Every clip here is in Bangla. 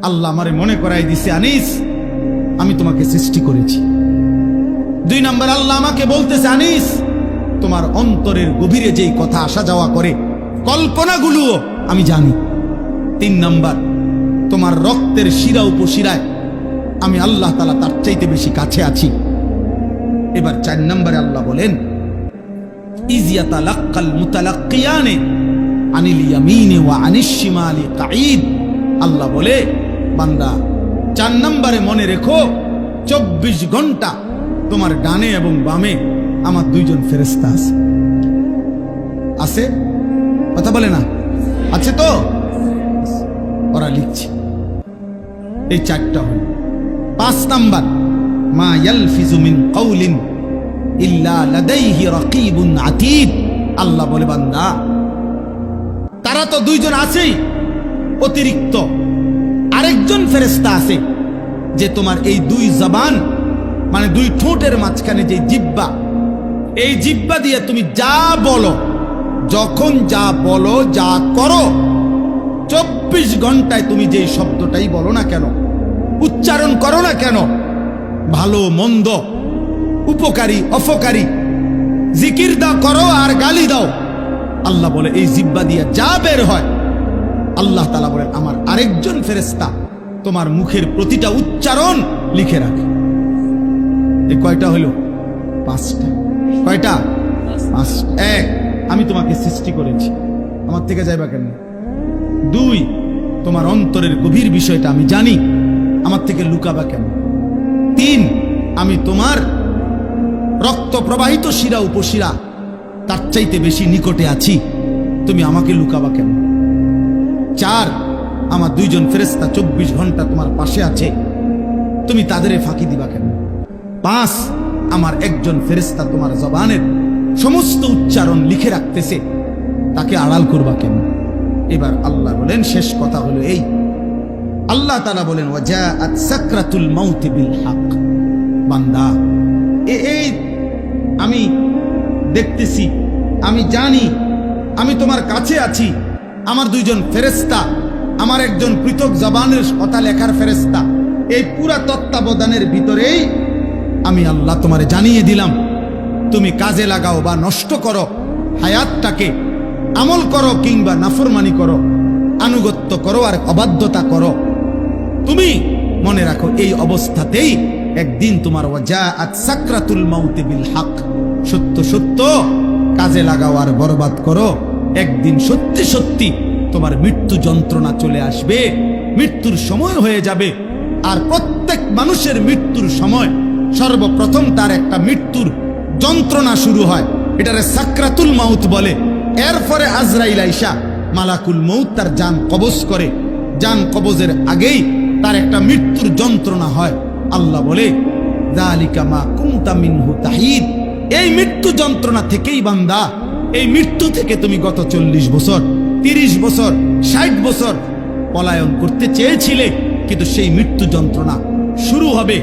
আল্লাহ আমারে মনে করাই দিছে, আনিস আমি তোমাকে সৃষ্টি করেছি। 2 নাম্বার, আল্লাহ আমাকে বলতেছে, আনিস তোমার অন্তরের গভীরে যেই কথা আসা যাওয়া করে কল্পনাগুলোও আমি জানি। 3 নাম্বার, তোমার রক্তের শিরা উপশিরায় আমি আল্লাহ তাআলা তার চাইতে বেশি কাছে আছি। এবার 4 নম্বরে আল্লাহ বলেন, ইয ইয়াতালাক্কাল মুতালাক্কিয়ানে আনিল ইয়ামিনি ওয়া আনিশ শিমালি কাঈদ। আল্লাহ বলে, বান্দা 4 নম্বরে মনে রেখো 24 ঘন্টা তোমার ডানে এবং বামে আমার 2 জন ফেরেশতা আছে। আছে? কথা বলে না? আছে তো? ওরা লিখছে। এই 4টা হল। 5 নাম্বার, মা ইয়ালফিজু মিন কাউলিন ইল্লা লাদাইহি রাকিবুন আতীদ। আল্লাহ বলে, বান্দা তারা তো 2 জন আছেই, অতিরিক্ত আরেকজন ফেরেশতা আছে যে তোমার এই 2 জবান মানে 2 ঠোঁটের মাঝখানে যে জিহ্বা, এই জিহ্বা দিয়ে তুমি যা বলো, যখন যা বলো, যা করো, 24 ঘন্টায় তুমি যে শব্দটাই বলো না কেন, উচ্চারণ করো না কেন, ভালো মন্দ, উপকারী অপকারী, জিকির দাও করো আর গালি দাও, আল্লাহ বলে এই জিহ্বা দিয়ে যা বের হয়, আল্লাহ তাআলা বলেন আমার আরেকজন ফেরেশতা তোমার মুখের প্রতিটা উচ্চারণ লিখে রাখে। এই কয়টা হলো? 5টা। কয়টা? 5। 1, আমি তোমাকে সৃষ্টি করেছি, আমার থেকে যাইবা কেন? 2, তোমার অন্তরের গভীর বিষয়টা আমি জানি, আমার থেকে লুকাবা কেন? 3, আমি তোমার রক্ত প্রবাহিত শিরা উপশিরা তার চাইতে বেশি নিকটে আছি, তুমি আমাকে লুকাবা কেন? 4, আমার 2 জন ফেরেশতা 24 ঘন্টা তোমার পাশে আছে, তুমি তাদের ফাঁকি দিবা কেন? 5, আমার একজন ফেরেশতা তোমার জবানের সমস্ত উচ্চারণ লিখে রাখতেছে, তাকে আড়াল করবা কেন? এবার আল্লাহ বলেন, শেষ কথা হলো এই, আল্লাহ তাআলা বলেন, ওয়াজাআত সাকরাতুল মাউত বিল হক। বান্দা এই আমি দেখতেছি, আমি জানি, আমি তোমার কাছে আছি, আমার 2 জন ফেরেশতা, আমার একজন পৃথক জবানের কথা লেখার ফেরেশতা, এই পুরা তত্ত্বাবধানের ভিতরেই আমি আল্লাহ তোমারে জানিয়ে দিলাম, তুমি কাজে লাগাও বা নষ্ট করো হায়াতটাকে, আমল করো কিংবা নাফরমানি করো, আনুগত্য করো আর অবাধ্যতা করো, তুমি মনে রাখো এই অবস্থাতেই একদিন তোমার ওয়াজাআত সাকরাতুল মাউত বিল হক, সত্য সত্য কাজে লাগাও আর বরবাদ করো, একদিন সত্যি সত্যি তোমার মৃত্যু যন্ত্রণা চলে আসবে, মৃত্যুর সময় হয়ে যাবে। আর প্রত্যেক মানুষের মৃত্যুর সময় সর্বপ্রথম তার একটা মৃত্যুর যন্ত্রণা শুরু হয়, এটারে সাকরাতুল মাউত বলে। এরপরে আজরাইল আইসা মালাকুল মউত তার জান কবজ করে, জান কবজের আগেই তার একটা মৃত্যুর যন্ত্রণা হয়। আল্লাহ বলে, যালিকা মা কুনতা মিনহু তাহিদ। এই মৃত্যু যন্ত্রণা থেকেই বান্দা, এই মৃত্যু থেকে তুমি গত 40 বছর, 30 বছর, 60 বছর পলায়ন করতে চেয়েছিলে, কিন্তু সেই মৃত্যু যন্ত্রণা শুরু হবে।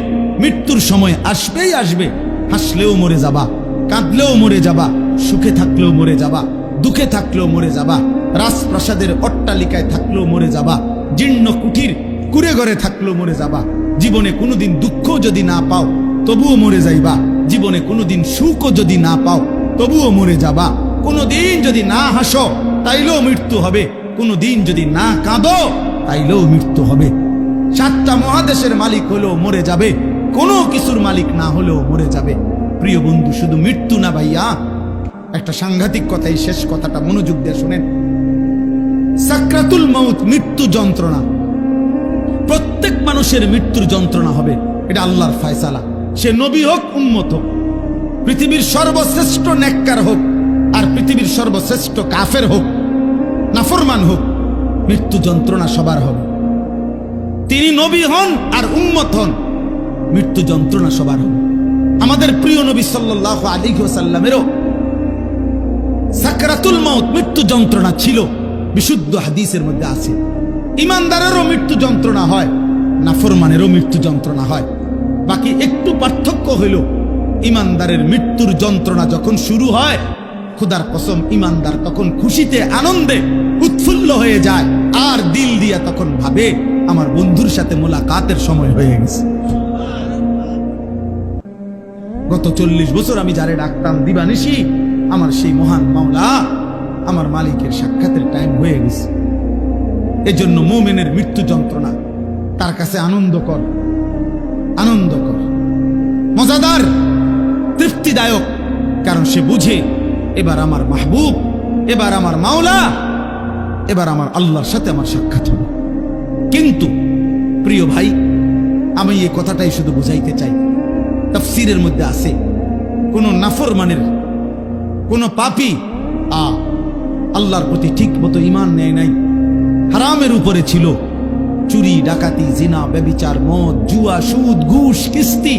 মৃত্যুর সময় আসবেই আসবে, হাসলেও মরে যাবা, কাঁদলেও মরে যাবা, সুখে থাকলেও মরে যাবা, দুঃখে থাকলেও মরে যাবা, রাজপ্রাসাদের অট্টালিকায় থাকলেও মরে যাবা, জীর্ণ কুঠির কুড়ে ঘরে থাকলেও মরে যাবা। জীবনে কোনোদিন দুঃখ যদি না পাও তবুও মরে যাইবা, জীবনে কোনোদিন সুখও যদি না পাও তবুও মরে যাবা, কোনোদিন যদি না হাসো তাইলেও মৃত্যু হবে, কোনোদিন যদি না কাঁদো তাইলেও মৃত্যু হবে। 7টা মহাদেশের মালিক হলেও মরে যাবে, কোনো কিছুর মালিক না হলেও মরে যাবে। প্রিয় বন্ধু, শুধু মৃত্যু না ভাইয়া, একটা সাংঘাতিক কথা, এই শেষ কথাটা মনোযোগ দিয়ে শুনেন। সাকরাতুল মাউত মৃত্যু যন্ত্রণা, প্রত্যেক মানুষের মৃত্যুর যন্ত্রণা হবে, এটা আল্লাহর ফয়সালা। সে নবী হোক, উম্মত হোক, পৃথিবীর সর্বশ্রেষ্ঠ নেককার হোক আর পৃথিবীর সর্বশ্রেষ্ঠ কাফের হোক, নাফরমান হোক, মৃত্যু যন্ত্রণা সবার হবে। তিনি নবী হন আর উম্মত হন, মৃত্যু যন্ত্রণা সবার হবে। আমাদের প্রিয় নবী সাল্লাল্লাহু আলাইহি ওয়াসাল্লামেরও সাকরাতুল মাউত মৃত্যু যন্ত্রণা ছিল, বিশুদ্ধ হাদিসের মধ্যে আছে। ইমানদারেরও মৃত্যু যন্ত্রণা হয়, নাফরমানেরও মৃত্যু যন্ত্রণা হয়। বাকি একটু পার্থক্য হইল, ইমানদারের মৃত্যুর যন্ত্রণা যখন শুরু হয়, খোদার কসম ইমানদার তখন খুশিতে আনন্দে উৎফুল্ল হয়ে যায়, আর দিল দিয়া তখন ভাবে আমার বন্ধুর সাথে মোলাকাতের সময় হয়ে গেছে। গত 40 বছর আমি যারে ডাকতাম দিবানিশি, আমার সেই মহান মাওলা, আমার মালিকের সাক্ষাতের টাইম হয়ে গেছে। এজন্য মুমিনের মৃত্যু যন্ত্রণা তার কাছে আনন্দকর, আনন্দকর, মজাদার, তৃপ্তিদায়ক। কারণ সে বুঝে এবার আমার মাহবুব, এবার আমার মাওলা, এবার আমার আল্লাহর সাথে আমার সাক্ষাৎ হবে। কিন্তু প্রিয় ভাই, আমি এই কথাটাই শুধু বুঝাইতে চাই, তাফসীরের মধ্যে আছে কোন নাফরমানের, কোন পাপী আল্লাহর প্রতি ঠিক মতো ঈমান নেয় নাই, হারামের উপরে ছিল, চুরি, ডাকাতি, জিনা, ব্যভিচার, মদ, জুয়া, সুদ, ঘুষ, কিস্তি,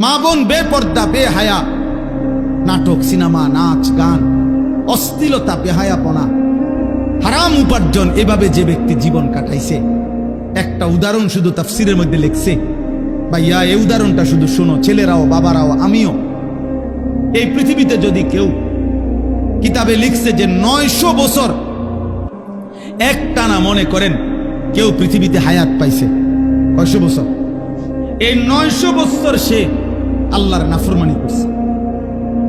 মা বোন বেপর্দা, বেহায়া, নাটক, সিনেমা, নাচ, গান, অশ্লীলতা, বেহায়াপনা, হারাম উপার্জন, এভাবে যে ব্যক্তি জীবন কাটাইছে, একটা উদাহরণ শুধু তাফসীরের মধ্যে লিখছে। ভাইয়া, এই উদাহরণটা শুধু শোনো, ছেলেরাও, বাবারাও, আমিও। এই পৃথিবীতে যদি কেউ, কিতাবে লিখছে যে 900 বছর একটানা, মনে করেন কেউ পৃথিবীতে হায়াত পাইছে, কয়শো বছর? এই 900 বছর সে আল্লাহর নাফরমানি করছে,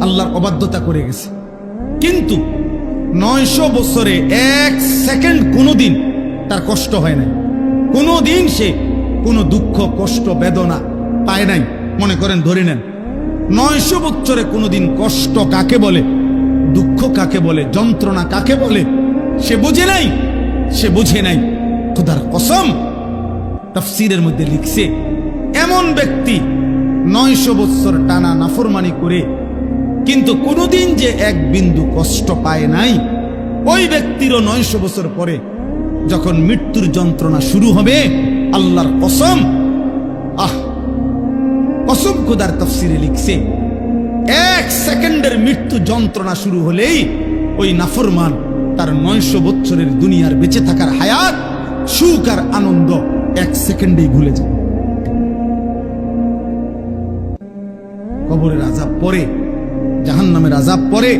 আল্লাহর অবাধ্যতা করে গেছে। কিন্তু 900 বছরে 1 সেকেন্ড কোনোদিন তার কষ্ট হয় নাই, কোনোদিন সে কোনো দুঃখ, কষ্ট, বেদনা পায় নাই। মনে করেন, ধরে নেন 900 বছরে কোনোদিন কষ্ট কাকে বলে, দুঃখ কাকে বলে, যন্ত্রণা কাকে বলে সে বুঝে নাই, সে বুঝে নাই। খোদার কসম, তাফসীরের মধ্যে লিখছে, এমন ব্যক্তি 900 বছর টানা নাফরমানি করে কিন্তু কোনোদিন যে এক বিন্দু কষ্ট পায় নাই, ওই ব্যক্তিরও 900 বছর পরে যখন মৃত্যুর যন্ত্রণা শুরু হবে, আল্লাহর কসম, কসম খোদার তাফসীরে লিখছে, 1 সেকেন্ডের মৃত্যু যন্ত্রণা শুরু হলেই ওই নাফরমান তার 900 বছরের দুনিয়ার বেঁচে থাকার হায়াত, সুখ আর আনন্দ 1 সেকেন্ডেই ভুলে যায়। কবরের আযাব পরে, জাহান্নামের আযাব পরে,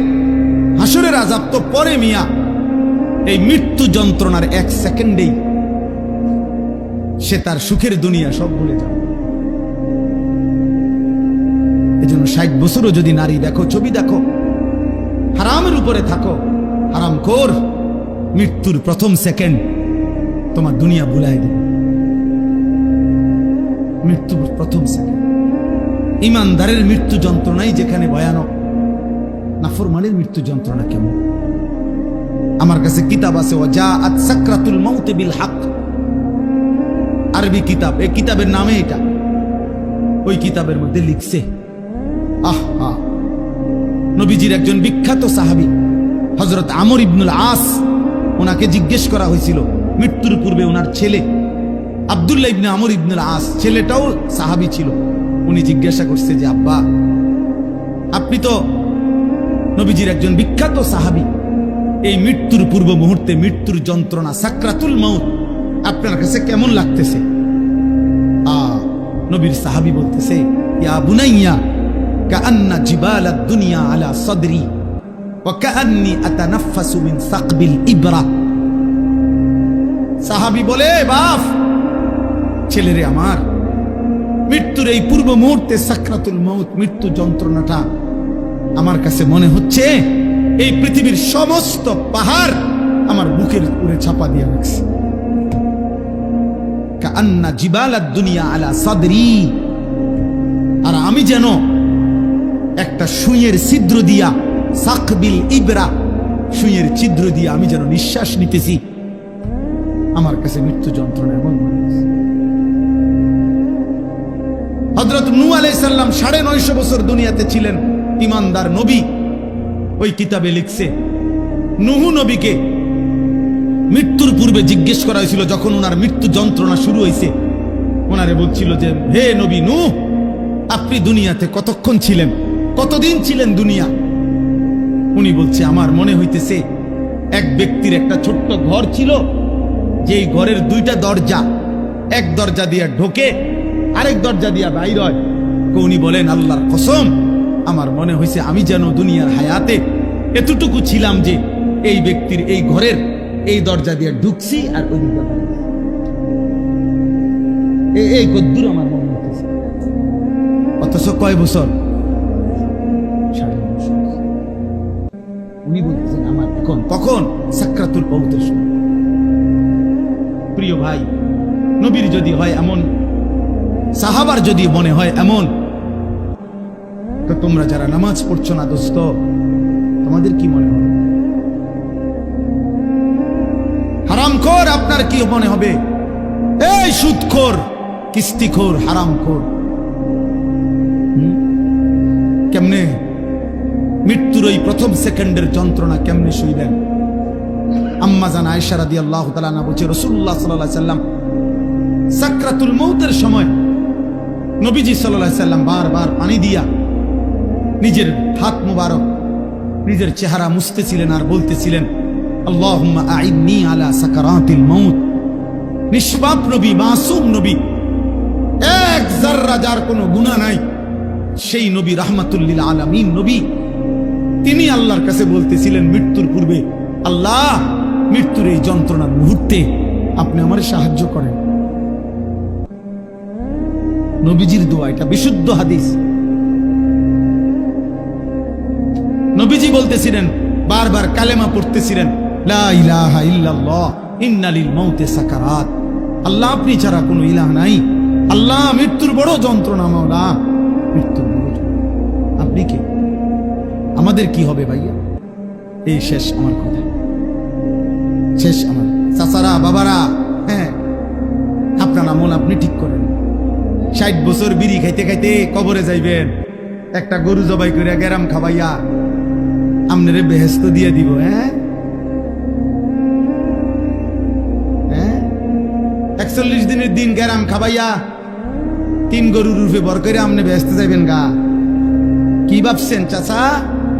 হাসরের আযাব তো পরে মিয়া। এই মৃত্যু যন্ত্রণার 1 সেকেন্ডেই সে তার সুখের দুনিয়া সব ভুলে যাবে। এজন্য 60 বছরও যদি নারী দেখো, ছবি দেখো, হারামের উপরে থাকো, হারামখোর, মৃত্যুর প্রথম সেকেন্ড তোমার দুনিয়া ভুলাই দেবে। মৃত্যুর প্রথম সেকেন্ড। ইমানদারের মৃত্যু যন্ত্রণাই যেখানে ভয়ানক, নাফরমানের মৃত্যু যন্ত্রণা কেমন? আমার কাছে কিতাব আছে, ওয়াজাআত সাকরাতুল মাউত বিল হক, আরবি কিতাব, এই কিতাবের নামে এটা। ওই কিতাবের মধ্যে লিখছে, নবীজির একজন বিখ্যাত সাহাবী হযরত আমর ইবনুল আস, ওনাকে জিজ্ঞেস করা হয়েছিল মৃত্যুর পূর্বে, ওনার ছেলে আব্দুল্লাহ ইবনে আমর ইবনুল আস, ছেলেটাও সাহাবী ছিল। উনি জিজ্ঞাসা করছে যে, আব্বা, আপনি তো নবীজির একজন বিখ্যাত সাহাবী, এই মৃত্যুর পূর্ব মুহূর্তে মৃত্যুর যন্ত্রণা, সাকরাতুল মাউত আপনার কাছে কেমন লাগতেছে? নবীর সাহাবী বলতেছে, ইয়া বুনাইয়া কাআন্না জিবালাদ দুনিয়া আলা সাদরি ওয়া কাআন্নি আতানাফাসু মিন সাকবিল ইবরা। সাহাবী বলে, বাপ, ছেলেরে আমার, মৃত্যুর এই পূর্ব মুহূর্তে সাকরাতুল মাউত, মৃত্যু যন্ত্রণাটা আমার কাছে মনে হচ্ছে এই পৃথিবীর সমস্ত পাহাড় আমার বুকের উপরে চাপা দিয়ে রাখছে। কাআন্না জিবালাদ দুনিয়া আলা সাদরি, আর আমি যেন একটা সুইয়ের ছিদ্র দিয়া, সাকবিল ইবরা, সুইয়ের ছিদ্র দিয়া আমি যেন নিঃশ্বাস নিতেছি। আমার কাছে মৃত্যু যন্ত্রণা এমন মনে হচ্ছে। হযরত নূহ আলাইহিস সালাম 950 বছর দুনিয়াতে ছিলেন, ঈমানদার নবী। ওই কিতাবে লিখছে, নূহ নবীকে মৃত্যুর পূর্বে জিজ্ঞেস করা হয়েছিল, যখন ওনার মৃত্যু যন্ত্রণা শুরু হয়েছে, ওনারে বলছিল যে, হে নবী নূহ, আপনি দুনিয়াতে কতক্ষণ ছিলেন, কতদিন ছিলেন দুনিয়া? উনি বলছে, আমার মনে হইতেছে এক ব্যক্তির একটা ছোট্ট ঘর ছিল, যেই ঘরের 2টা দরজা, এক দরজা দিয়ে ঢোকে, আরেক দরজা দিয়া বাইর হয়। উনি বলেন, আল্লাহর কসম, আমার মনে হয়েছে আমি যেন দুনিয়ার হায়াতে এতটুকু ছিলাম যে এই ব্যক্তির এই ঘরের এই দরজা দিয়ে ঢুকছি আর ওই দিকে। এই কদ্দুর আমার মনে হতেছে, অথচ কয় বছর? 9.5 বছর। উনি বলতেছেন আমার এখন কখন? সাকরাতুল মউতের সময়। প্রিয় ভাই, নবীর যদি হয় এমন, সাহাবার যদি মনে হয় এমন, তো তোমরা যারা নামাজ পড়ছো না দোস্ত, তোমাদের কি মনে হবে? হারামখোর আপনার কি মনে হবে? এই সুদখোর, কিস্তিখোর, হারামখোর, কেমনে মৃত্যুর ওই প্রথম সেকেন্ডের যন্ত্রণা কেমনে সইলেন? আম্মা জান আয়েশা রাদিয়াল্লাহু তাআলা আনহা বলছে, রাসূলুল্লাহ সাল্লাল্লাহু আলাইহি সাল্লাম সাকরাতুল মউতের সময় নবীজি সাল্লাল্লাহু আলাইহি সাল্লাম বারবার পানি দিয়া নিজের হাত মুবারক, নিজের চেহারা মুছতেছিলেন আর বলতেছিলেন, আল্লাহুম্মা আইন্নি আলা সাকারাতিল মউত। নিষ্পাপ নবী, মাসুম নবী, এক যাররা যার কোনো গুনাহ নাই, সেই নবী রাহমাতুল লিল আলামিন নবী, তিনি আল্লাহর কাছে বলতেছিলেন মৃত্যুর পূর্বে, আল্লাহ মৃত্যুর এই যন্ত্রণার মুহূর্তে আপনি আমার সাহায্য করেন। নবীজির দোয়া, এটা বিশুদ্ধ হাদিস। নবীজি বলতেছিলেন, বারবার কালেমা পড়তেছিলেন, লা ইলাহা ইল্লাল্লাহ ইন্না লিল মাউতি সাকারাত। আল্লাহ আপনি ছাড়া কোনো ইলাহ নাই, আল্লাহ মৃত্যুর বড় যন্ত্রণা, মাওলা মৃত্যুর বড় যন্ত্রণা। আপনি কে? আমাদের কি হবে ভাইয়া? এই শেষ আমার কথা, শেষ আমার। চাচারা, বাবারা, হ্যাঁ, আপনার আমল আপনি ঠিক করেন। 60 বছর বিড়ি খাইতে খাইতে কবরে যাইবেন, একটা গরু জবাই করে গেরাম খাবাইয়া আমনেরে বেহেশত দিয়ে দিব। হ্যাঁ, 41 দিনের দিন গেরাম খাবাইয়া 3 গরুর রূপে বর করে আমনে বেহেশতে যাইবেন গা। কি ভাবছেন চাচা?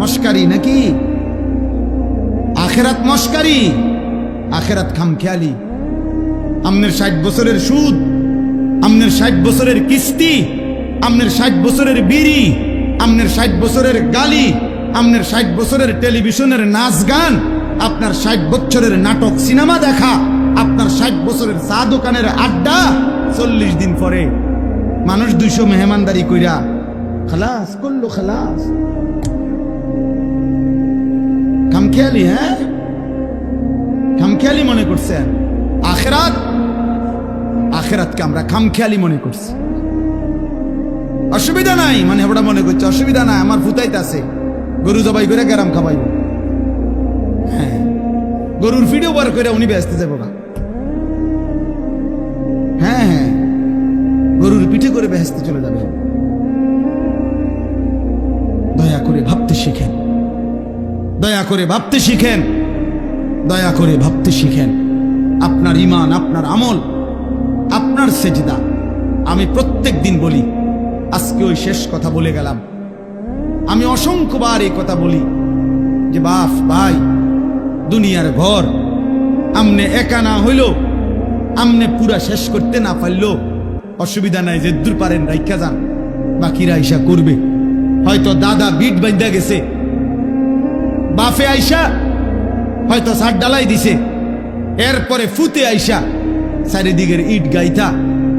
মস্কারি নাকি? আখেরাত মস্কারি, আখেরাত খামখেয়ালি। আমনের 60 বছরের সুদ, আমনের 60 বছরের কিস্তি, আমনের 60 বছরের বিড়ি, আমনের 60 বছরের গালি, আমনের 60 বছরের টেলিভিশনের নাচ গান, আপনার 60 বছরের নাটক সিনেমা দেখা, আপনার 60 বছরের চা দোকানের আড্ডা, 40 দিন পরে মানুষ 200 মেহমানদারি কইরা খালাস করলো, খালাস। খামখেয়ালি, হ্যাঁ, খামখেয়ালি মনে করছেন। আখেরাত, আখেরাতকে আমরা খামখেয়ালি মনে করছি। অসুবিধা নাই মানে ওটা মনে করছে, অসুবিধা নাই, আমার ফুতাইতে আছে, গরু জবাই করে গেরাম খাবাইব। হ্যাঁ, গরুর ভিডিও বার করে উনি ব্যস্ত যাবো না। হ্যাঁ হ্যাঁ, গরুর পিঠে করে ব্যস্ত চলে যাবে। দয়া করে ভাবতে শিখেন, দয়া করে ভাবতে শিখেন, দয়া করে ভাবতে শিখেন। আপনার ঈমান, আপনার আমল, আপনার সেজদা। আমি প্রত্যেক দিন বলি, আজকে ওই শেষ কথা বলে গেলাম। আমি অসংখ্যবার এই কথা বলি যে বাপ ভাই, দুনিয়ার ঘর আমনে একা না হইল, আমনে পুরা শেষ করতে না পারলো অসুবিধা নাই, যে দূর পারেন রাইখা যান, বাকিরা আইসা করবে। হয়তো দাদা বিট বাঁধা গেছে, বাফে আইসা হয়তো সার ডালাই দিছে, এরপরে ফুতে আইসা চারিদিকের ইট গাইথা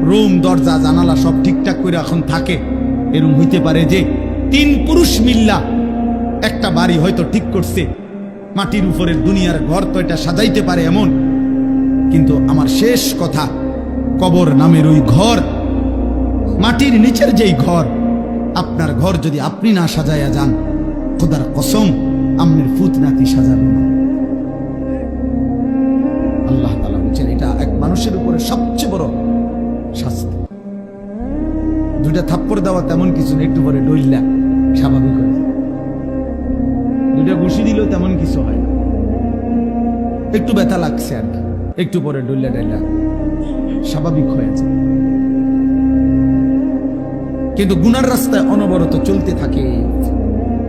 রুম দরজা জানালা সব ঠিকঠাক করে এখন থাকে। এরকম হইতে পারে যে 3 পুরুষ মিল্লা একটা বাড়ি হয়তো ঠিক করছে, মাটির উপরের দুনিয়ার ঘর তো এটা সাজাইতে পারে এমন। কিন্তু আমার শেষ কথা, কবর নামের ওই ঘর, মাটির নিচের যেই ঘর, আপনার ঘর যদি আপনি না সাজাইয়া যান, খোদার কসম আমনের ফুত নাতি সাজাবে না। আল্লাহ তাআলা বলেছেন এটা এক মানুষের উপরে সবচেয়ে বড় শাস্তি। 2টা থাপ্পড় দেওয়া তেমন কিছু না, একটু পরে ডইল্লা স্বাভাবিক হয়ে যায়। 2টা ঘুষি দিলেও তেমন কিছু হয় না, একটু ব্যথা লাগছে আর কি, একটু পরে ডইল্লা ডাইল্লা স্বাভাবিক হয়ে যায়। কিন্তু গুনার রাস্তায় অনবরত চলতে থাকে,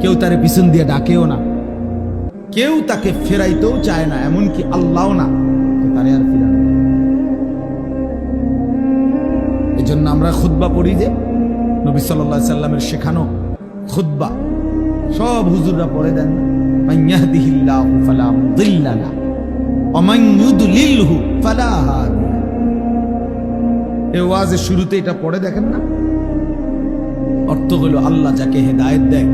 কেউ তারে পিছন দিয়ে ডাকেও না, কেউ তাকে ফেরাইতেও চায় না, এমনকি আল্লাহও না তারে আর ফিরানো। এই জন্য আমরা খুতবা পড়ি যে নবী সাল্লাল্লাহু আলাইহি সাল্লামের শেখানো খুতবা সব হুজুররা পড়ে দেন, মান ইয়াহদিহিল্লাহু ফালা মুদিল্লা লাহু ওয়া মান ইউদ্লিলহু ফালা হাদিয়া। এ ওয়াজের শুরুতে এটা পড়ে দেখেন না? অর্থ হলো আল্লাহ যাকে হেদায়েত দেয়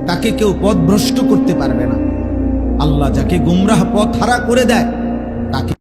তাকে কেউ পথভ্রষ্ট করতে পারবে না, আল্লাহ যাকে গুমরাহ পথ হারা করে দেয় তাকে